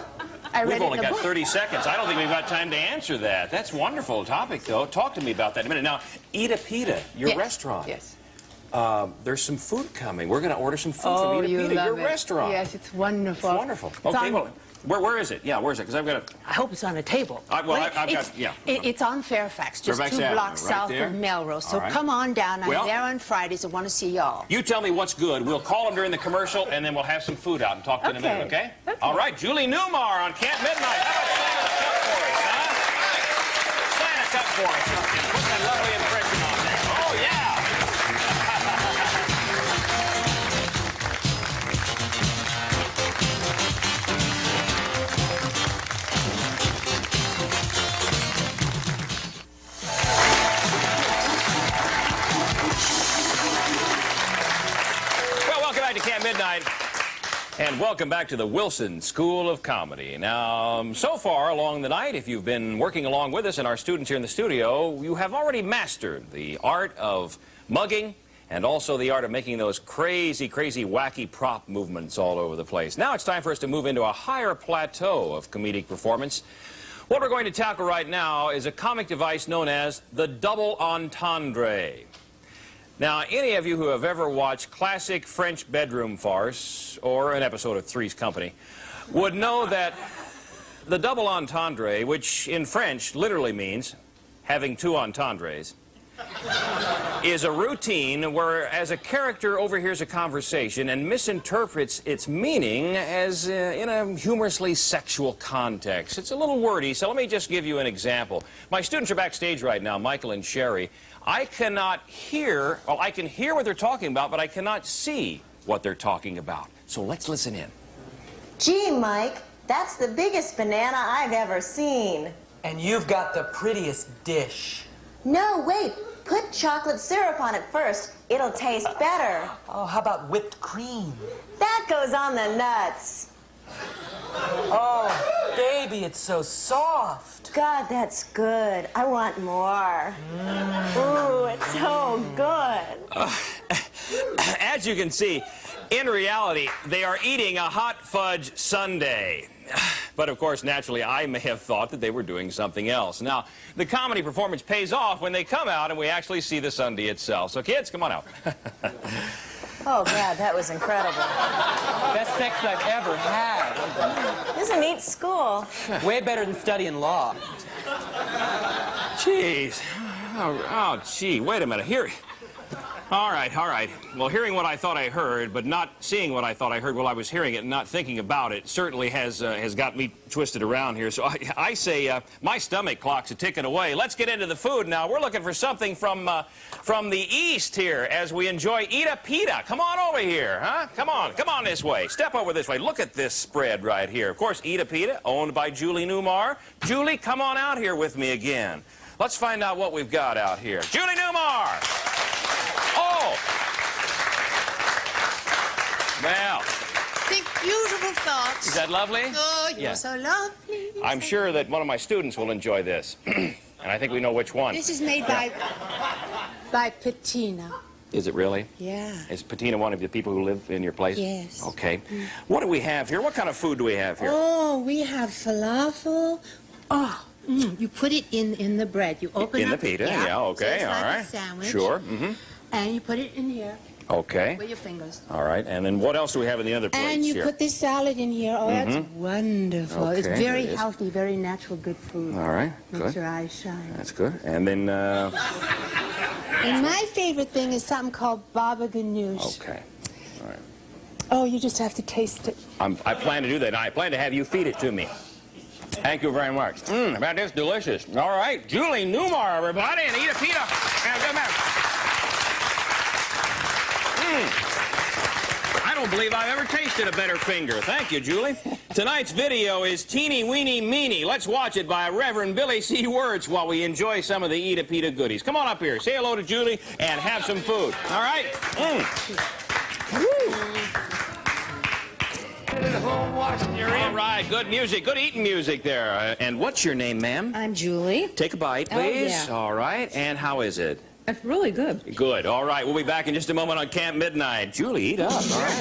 We've only got 30 seconds. I don't think we've got time to answer that. That's a wonderful topic, though. Talk to me about that in a minute. Now, Eat a Pita, your restaurant. Yes. There's some food coming. We're going to order some food from Eat a Pita, your restaurant. Yes, it's wonderful. It's wonderful. Okay, well, where is it? Yeah, where is it? Because I've got to... I hope it's on a table. It's on Fairfax, just Fairfax 2 Avenue, blocks south of Melrose. So come on down. I'm there on Fridays. I want to see y'all. You tell me what's good. We'll call them during the commercial, and then we'll have some food out and talk to you in a minute, okay? All right, Julie Newmar on Camp Midnight. How about singing a cup for us, huh? for us and put that lovely impression on there. Oh, yeah. Well, welcome back to Camp Midnight. And welcome back to the Wilson School of Comedy. Now, so far along the night, if you've been working along with us and our students here in the studio, you have already mastered the art of mugging and also the art of making those crazy, wacky prop movements all over the place. Now it's time for us to move into a higher plateau of comedic performance. What we're going to tackle right now is a comic device known as the double entendre. Now, any of you who have ever watched classic French bedroom farce or an episode of Three's Company would know that the double entendre, which in French literally means having two entendres, is a routine where as a character overhears a conversation and misinterprets its meaning as in a humorously sexual context. It's a little wordy, so let me just give you an example. My students are backstage right now, Michael and Sherry. I cannot hear, well, I can hear what they're talking about, but I cannot see what they're talking about. So let's listen in. Gee, Mike, that's the biggest banana I've ever seen. And you've got the prettiest dish. No, wait. Put chocolate syrup on it first. It'll taste better. Oh, how about whipped cream? That goes on the nuts. Oh, baby, it's so soft. God, that's good. I want more. Ooh, it's so good. As you can see, in reality, they are eating a hot fudge sundae. But of course, naturally, I may have thought that they were doing something else. Now, the comedy performance pays off when they come out and we actually see the sundae itself. So kids, come on out. Oh, God, that was incredible. Best sex I've ever had. This is a neat school. Way better than studying law. Jeez. Oh, gee, wait a minute. Here. All right. Well, hearing what I thought I heard, but not seeing what I thought I heard while I was hearing it and not thinking about it certainly has got me twisted around here. So I say my stomach clock's a ticking away. Let's get into the food now. We're looking for something from the East here as we enjoy Eat Pita. Come on over here, huh? Come on this way. Step over this way. Look at this spread right here. Of course, Eat Pita, owned by Julie Newmar. Julie, come on out here with me again. Let's find out what we've got out here. Julie Newmar! Oh! Well. Think beautiful thoughts. Is that lovely? Oh, you're so lovely. I'm sure that one of my students will enjoy this. And I think we know which one. This is made by Patina. Is it really? Yeah. Is Patina one of the people who live in your place? Yes. Okay. What do we have here? What kind of food do we have here? Oh, we have falafel. Oh. You put it in the bread. You open in up the pita, yeah, okay, so it's all like right. A sandwich. Sure. And you put it in here. Okay. With your fingers. All right. And then what else do we have in the other plates And you here? put this salad in here. Oh, that's wonderful. Okay, it's very healthy, very natural, good food. All right. Makes Good. your eyes shine. That's good. And then. And my favorite thing is something called baba ganoush. Okay. All right. Oh, you just have to taste it. I plan to do that. And I plan to have you feed it to me. Thank you very much. That is delicious. All right, Julie Newmar, everybody, and Eat Pita. I don't believe I've ever tasted a better finger. Thank you, Julie. Tonight's video is Teeny Weeny Meeny. Let's watch it by Reverend Billy C. Wirtz while we enjoy some of the Eat Pita goodies. Come on up here, say hello to Julie, and have some food. All right? All right, good music, good eating music there. And what's your name, ma'am? I'm Julie. Take a bite, please. Oh, yeah. All right, and how is it? It's really good. Good. All right, we'll be back in just a moment on Camp Midnight. Julie, eat up. All right.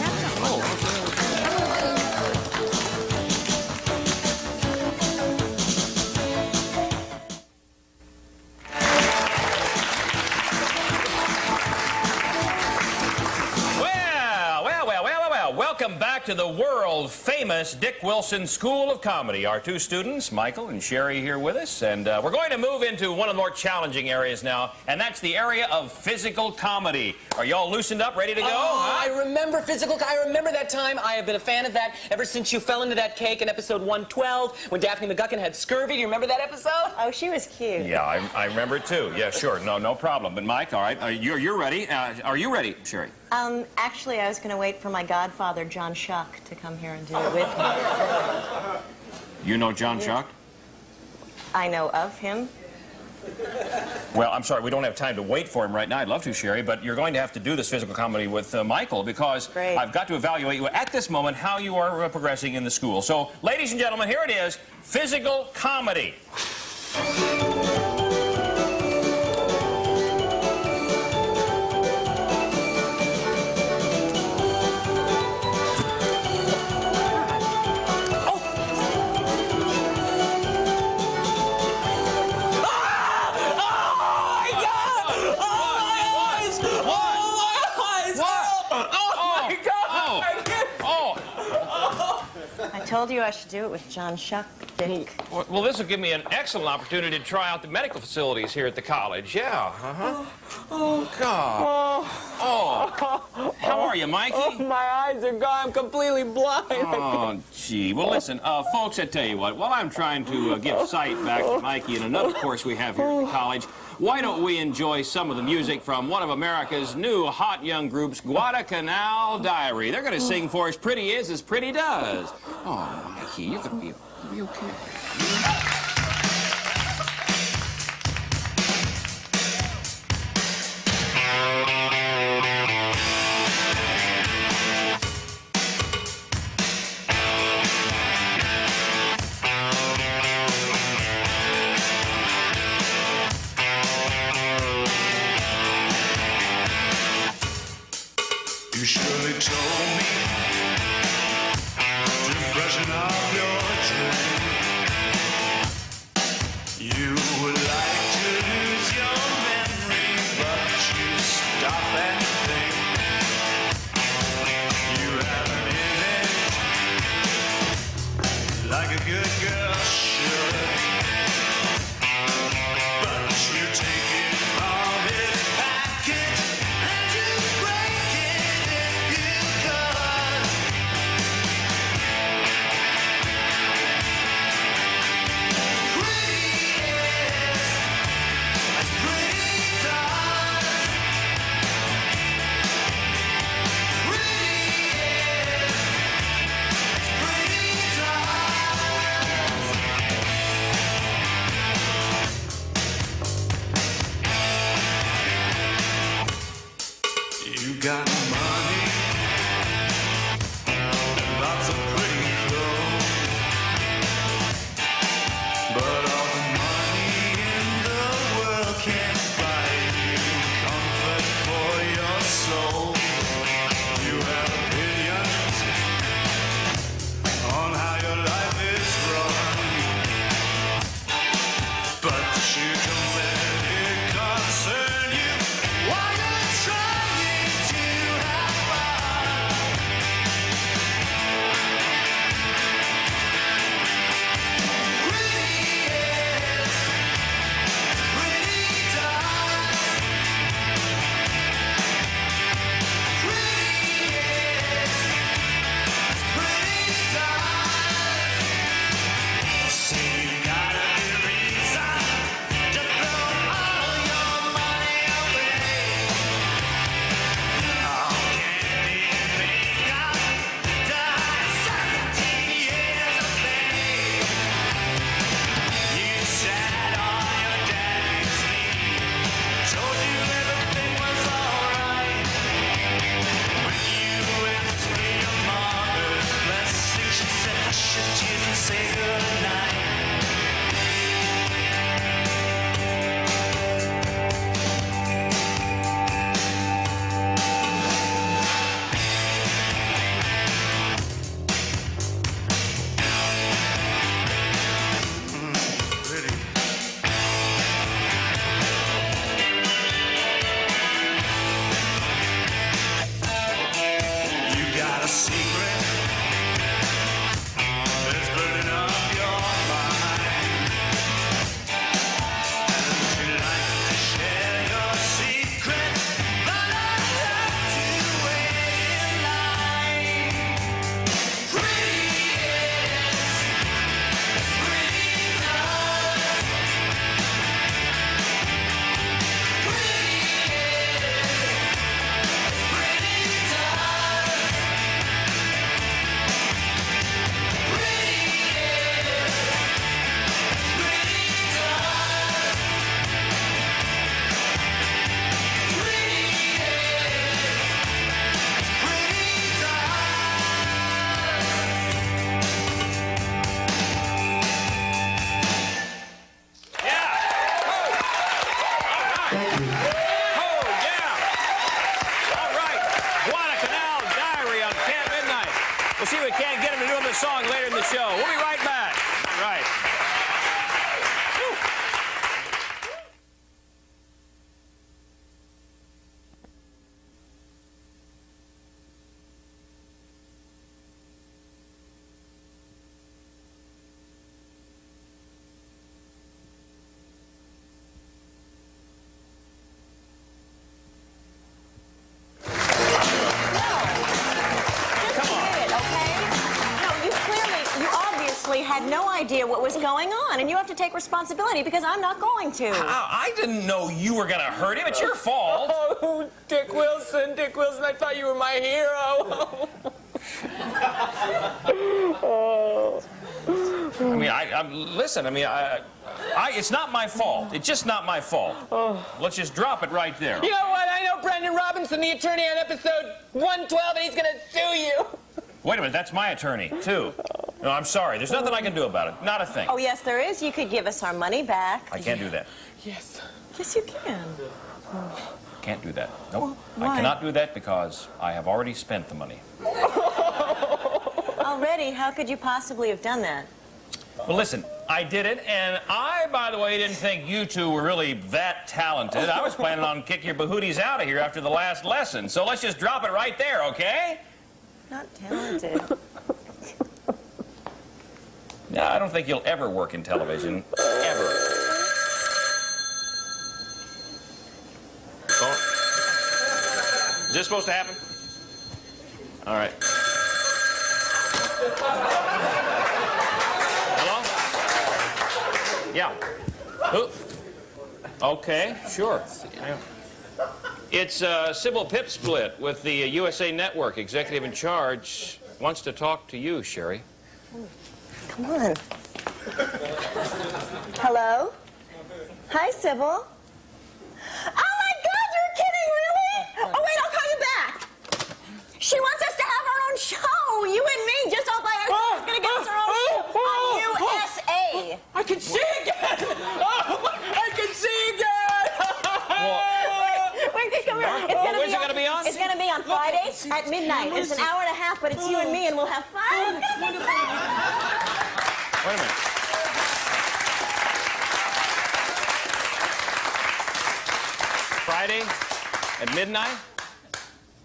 Welcome back back to the world-famous Dick Wilson School of Comedy. Our two students, Michael and Sherry, here with us, and we're going to move into one of the more challenging areas now, and that's the area of physical comedy. Are y'all loosened up, ready to go? I remember I remember that time. I have been a fan of that ever since you fell into that cake in episode 112 when Daphne McGuckin had scurvy. Do you remember that episode? Oh, she was cute. Yeah, I remember it too. Yeah, sure. No problem. But Mike, all right, you're ready. Are you ready, Sherry? Actually, I was going to wait for my godfather, John Schuck, to come here and do it with me. You know John Schuck? I know of him. Well, I'm sorry, we don't have time to wait for him right now. I'd love to, Sherry, but you're going to have to do this physical comedy with Michael because I've got to evaluate you at this moment how you are progressing in the school. So, ladies and gentlemen, here it is, physical comedy. I told you I should do it with John Schuck, Dick. Well, this will give me an excellent opportunity to try out the medical facilities here at the college. Yeah, Oh, God. Oh. How are you, Mikey? Oh, my eyes are gone. I'm completely blind. Oh, gee. Well, listen, folks, I tell you what. While I'm trying to give sight back to Mikey in another course we have here at the college, why don't we enjoy some of the music from one of America's new hot young groups, Guadalcanal Diary. They're going to sing for us Pretty Is as Pretty Does. Oh, Mikey, you're going to be okay. You surely told me to freshen up your drink. You would like to lose your memory, but you stop and think. You have an image like a good girl should, but you take it from its package and you break it if you could. Pretty is as pretty does. Pretty is as pretty does. You got money and lots of pretty clothes, but all the money in the world can't buy you comfort for your soul. You have opinions on how your life is run, but you don't let it concern you while you're trying to Oh, yeah! All right, Guadalcanal Diary on Camp Midnite. We'll see if we can't get him to do the song later in the show. We'll be right back. All right. Had no idea what was going on, and you have to take responsibility because I'm not going to. I didn't know you were going to hurt him. It's your fault. Oh, Dick Wilson, I thought you were my hero. I mean, listen, I mean, it's not my fault. It's just not my fault. Let's just drop it right there. You know what? I know Brendan Robinson, the attorney on episode 112, and he's going to sue you. Wait a minute, that's my attorney, too. No, I'm sorry. There's nothing I can do about it. Not a thing. Oh, yes, there is. You could give us our money back. I can't do that. Yes. Yes, you can. Can't do that. Nope. Why? I cannot do that because I have already spent the money. Already? How could you possibly have done that? Well, listen, I did it, and I, by the way, didn't think you two were really that talented. I was planning on kicking your bahooties out of here after the last lesson. So let's just drop it right there, okay? Not talented. No, I don't think you'll ever work in television. Ever. Oh. Is this supposed to happen? All right. Hello? Yeah. Who? Okay, sure. Yeah. It's Sybil Pipsplit with the USA Network, executive in charge. Wants to talk to you, Sherry. Come on. Hello? Hi, Sybil. Oh, my God, you're kidding, really? Oh, wait, I'll call you back. She wants us to have our own show. You and me, just all by ourselves. Going to give us our own show on USA. I can see again. I can see again. Wait, come here. Where's it going to be on? It's going to be on Fridays at midnight. It's an hour and a half, but it's you and me, and we'll have fun. Wait a minute. Friday at midnight?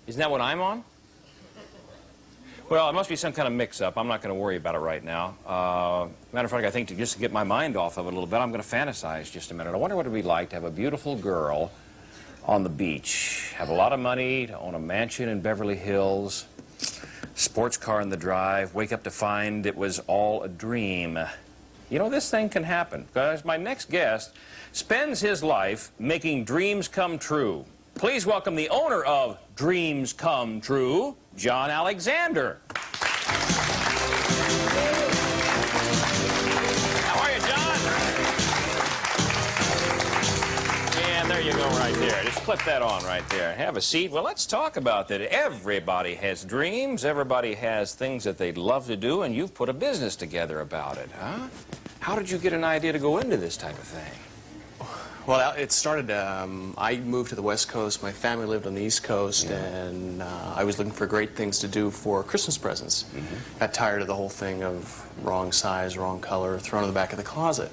Isn't that what I'm on? Well, it must be some kind of mix-up. I'm not going to worry about it right now. Matter of fact, I think just to get my mind off of it a little bit, I'm going to fantasize just a minute. I wonder what it would be like to have a beautiful girl on the beach, have a lot of money, to own a mansion in Beverly Hills, sports car in the drive, wake up to find it was all a dream. You know, this thing can happen, because my next guest spends his life making dreams come true. Please welcome the owner of Dreams Come True, John Alexander. How are you, John? And there you go right there. Just clip that on right there. Have a seat. Well, let's talk about that. Everybody has dreams. Everybody has things that they'd love to do, and you've put a business together about it, huh? How did you get an idea to go into this type of thing? Well, it started, I moved to the West Coast, my family lived on the East Coast, and I was looking for great things to do for Christmas presents. Got tired of the whole thing of wrong size, wrong color, thrown in the back of the closet.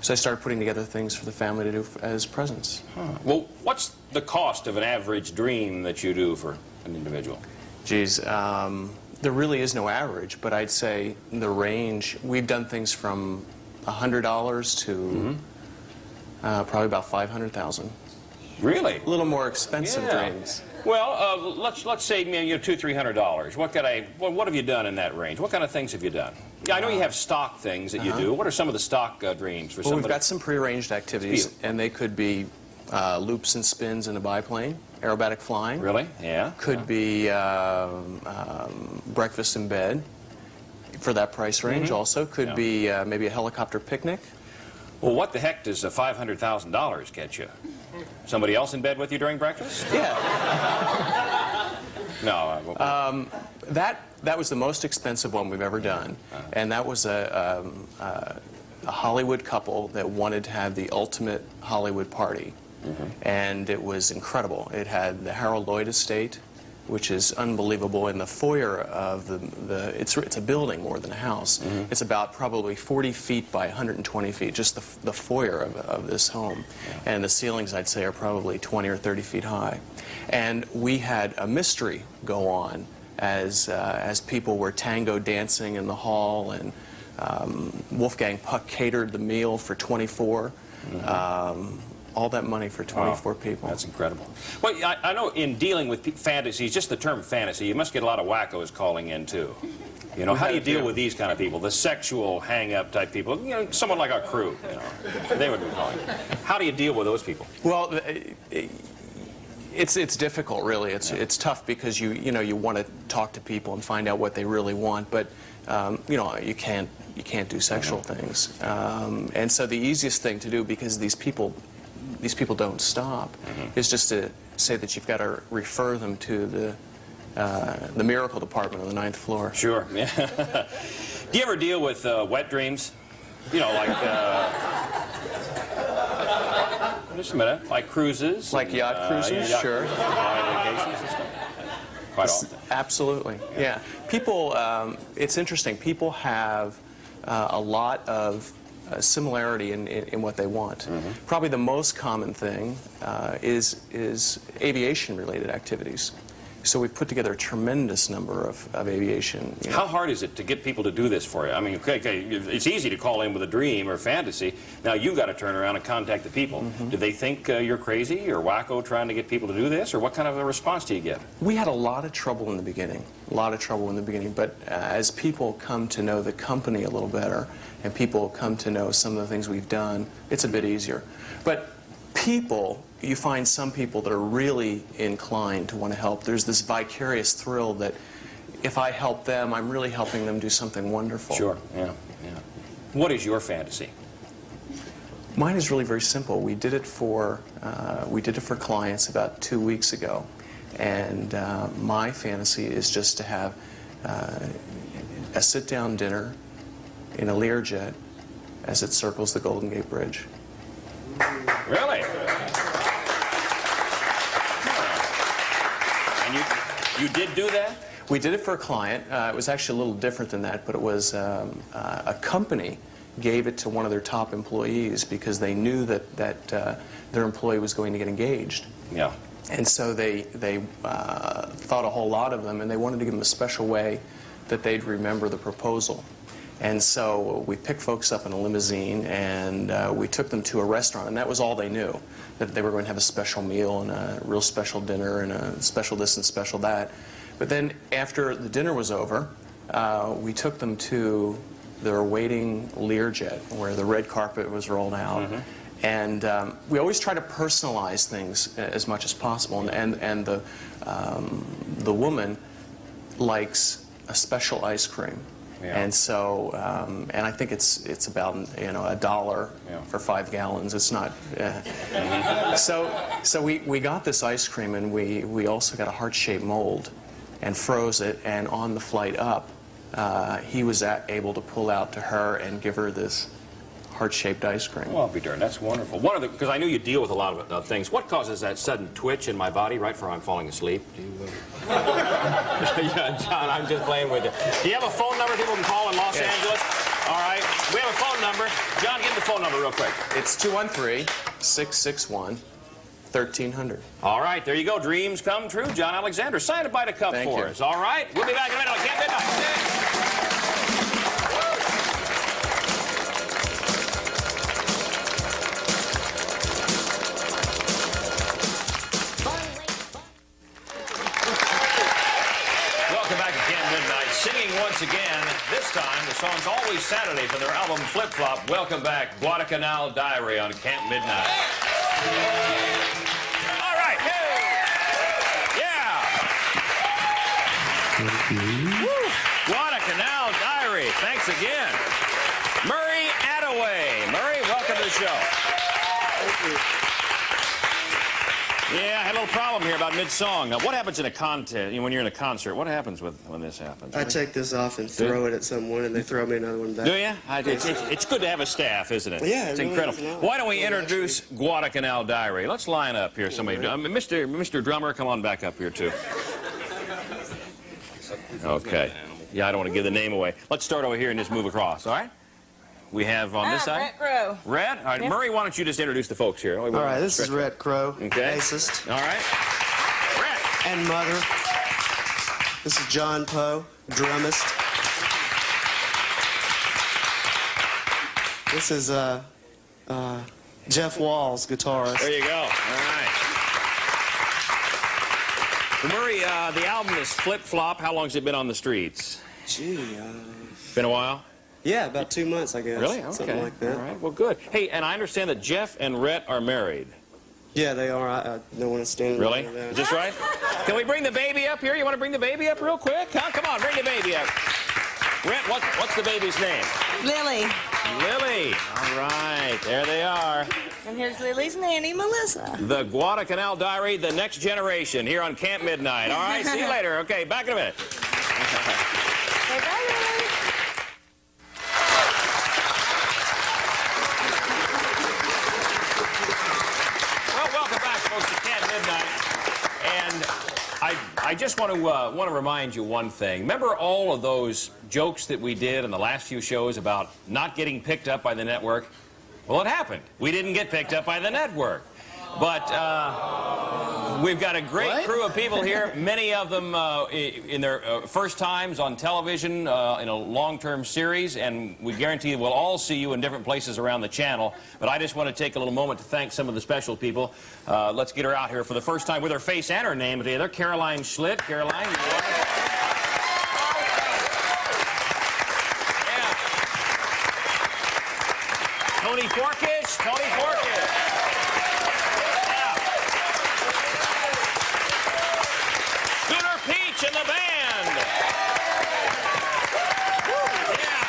So I started putting together things for the family to do as presents. Well, what's the cost of an average dream that you do for an individual? Geez, there really is no average, but I'd say the range, we've done things from $100 to probably about $500,000. Really? A little more expensive dreams. Well, let's say $200–300. What have you done in that range? What kind of things have you done? Yeah, I know you have stock things that you do. What are some of the stock dreams for somebody? Well, we've got some prearranged activities, and they could be loops and spins in a biplane, aerobatic flying. Really? Yeah. Could be breakfast in bed for that price range. Also, could be maybe a helicopter picnic. Well, what the heck does $500,000 get you? Somebody else in bed with you during breakfast? Yeah. No. That was the most expensive one we've ever done, and that was a Hollywood couple that wanted to have the ultimate Hollywood party. And it was incredible. It had the Harold Lloyd estate, which is unbelievable. In the foyer of it's a building more than a house. It's about probably 40 feet by 120 feet, just the foyer of this home. And the ceilings, I'd say, are probably 20 or 30 feet high. And we had a mystery go on as people were tango dancing in the hall, and Wolfgang Puck catered the meal for 24. All that money for 24 people. That's incredible. Well, I know in dealing with fantasies, just the term fantasy, you must get a lot of wackos calling in, too. You know, how do you deal with these kind of people, the sexual hang-up type people? You know, someone like our crew, you know, they would be calling. How do you deal with those people? Well, it's difficult, really. It's tough because you want to talk to people and find out what they really want, but you know, you can't do sexual things. And so the easiest thing to do, because these people don't stop, is just to say that you've got to refer them to the miracle department on the 9th floor. Sure. Yeah. Do you ever deal with wet dreams? You know, like just a minute, like cruises, like yacht cruises, sure. Vacations and stuff. Quite often. Absolutely. Yeah. People. It's interesting. People have a lot of similarity in what they want. Probably the most common thing is aviation-related activities. So we've put together a tremendous number of aviation. You know. How hard is it to get people to do this for you? I mean, okay, it's easy to call in with a dream or fantasy. Now you've got to turn around and contact the people. Do they think you're crazy or wacko trying to get people to do this, or what kind of a response do you get? We had a lot of trouble in the beginning, but as people come to know the company a little better, and people come to know some of the things we've done, it's a bit easier. But people, you find some people that are really inclined to want to help. There's this vicarious thrill that if I help them, I'm really helping them do something wonderful. Sure, yeah. What is your fantasy? Mine is really very simple. We did it for clients about 2 weeks ago, and my fantasy is just to have a sit-down dinner in a Learjet as it circles the Golden Gate Bridge. Really? And you did do that? We did it for a client. It was actually a little different than that, but it was a company gave it to one of their top employees because they knew that their employee was going to get engaged. Yeah. And so they thought a whole lot of them, and they wanted to give them a special way that they'd remember the proposal. And so we picked folks up in a limousine, and we took them to a restaurant, and that was all they knew, that they were going to have a special meal and a real special dinner and a special this and special that. But then after the dinner was over, we took them to their waiting Learjet, where the red carpet was rolled out. And we always try to personalize things as much as possible, and the woman likes a special ice cream. Yeah. And so, and I think it's about $1 for 5 gallons. It's not. So we got this ice cream, and we also got a heart-shaped mold, and froze it. And on the flight up, he was able to pull out to her and give her this heart-shaped ice cream. Well, I'll be darned. That's wonderful. Because I knew you deal with a lot of things. What causes that sudden twitch in my body right before I'm falling asleep? Do you, yeah, John, I'm just playing with you. Do you have a phone number people can call in Los Angeles? All right. We have a phone number. John, give me the phone number real quick. It's 213-661-1300. All right. There you go. Dreams come true. John Alexander. Sign a bite of cup for us. All right. We'll be back in a minute on Camp Midnite. Once again, this time the song's Always Saturday from their album Flip Flop. Welcome back, Guadalcanal Diary on Camp Midnite. All right, yeah. Woo. Guadalcanal Diary. Thanks again, Murray Attaway. Murray, welcome to the show. Thank you. Yeah, I had a little problem here about mid-song. What happens in a contest, when you're in a concert? What happens when this happens? I take this off and throw it at someone, and they throw me another one back. Do you? It's good to have a staff, isn't it? Yeah, it's really incredible. is. Why don't we introduce Guadalcanal Diary? Let's line up here, somebody. Mr. Drummer, come on back up here, too. Okay. Yeah, I don't want to give the name away. Let's start over here and just move across, all right? We have on this side? Rhett Crow. Rhett? All right, Yep. Murray, why don't you just introduce the folks here? All right, this is Rhett Crow, okay. bassist. All right. Rhett. And Mother. This is John Poe, drummist. This is Jeff Walls, guitarist. There you go. All right. Murray, the album is Flip Flop. How long has it been on the streets? Gee, Been a while? yeah, about 2 months, I guess. Really? Okay. Something like that. All right. Well, good. Hey, and I understand that Jeff and Rhett are married. Yeah, they are. I don't want to stand. Really? Is this right? Can we bring the baby up here? You want to bring the baby up real quick? Huh? Come on, bring the baby up. Rhett, what's the baby's name? Lily. Lily. All right. There they are. And here's Lily's nanny, Melissa. The Guadalcanal Diary, the next generation, here on Camp Midnite. All right, see you later. Okay, back in a minute. Bye-bye, Lily. Well, welcome back, folks, to Camp Midnite. And I just want to remind you one thing. Remember all of those jokes that we did in the last few shows about not getting picked up by the network? Well, it happened. We didn't get picked up by the network. But we've got a great crew of people here, many of them in their first times on television in a long-term series, and we guarantee we'll all see you in different places around the channel. But I just want to take a little moment to thank some of the special people. Let's get her out here for the first time with her face and her name together. Caroline Schlitt. Caroline, you are. Tony Forkish. Tony Forkish. Scooter Peach and the band. Yeah.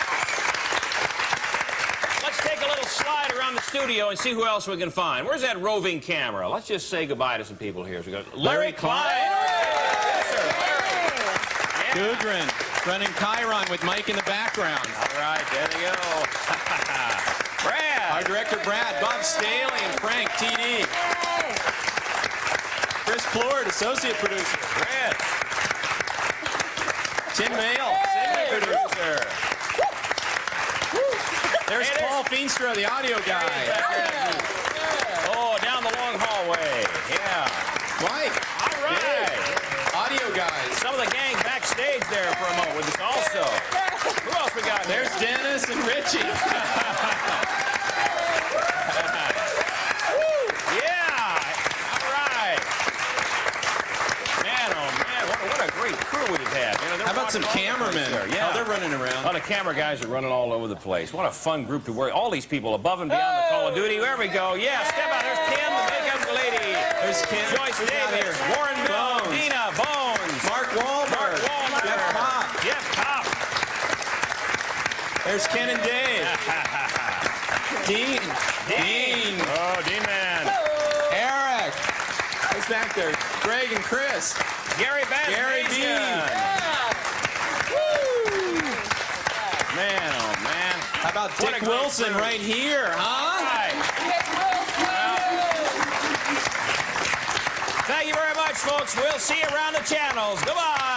Let's take a little slide around the studio and see who else we can find. Where's that roving camera? Let's just say goodbye to some people here. So we got Larry Klein. Yes, sir. Larry. Gudrun running Chiron with Mike in the background. All right, there you go. Brad. Our director Brad, Bob Staley, and Frank TD. Chris Plord, associate producer. Brad. Tim Mayle, senior producer. There's Paul Feenstra, the audio guy. Oh, down the long hallway. Yeah. Mike. All right. Audio guys. Some of the gang backstage there for a moment with us also. Who else we got here? There's Dennis and Richie. Yeah. All right. Man, oh man, what a great crew we've had. You know, how about some cameramen? Yeah. Oh, they're running around. A lot of camera guys are running all over the place. What a fun group to work. All these people above and beyond the Call of Duty. There we go. Yeah, step out. There's Kim, the makeup lady. There's Kim. Joyce Davis. Warren Bill. Dina Bones. Mark Wahlberg. Jeff Pop. Jeff Pop. There's Ken and Dave. Dean. Oh, Dean man. Eric. Who's back there? Greg and Chris. Gary Bass. Gary B. Man, oh man. How about Dick Wilson right here, huh? Right. Thank you very much, folks. We'll see you around the channels. Goodbye.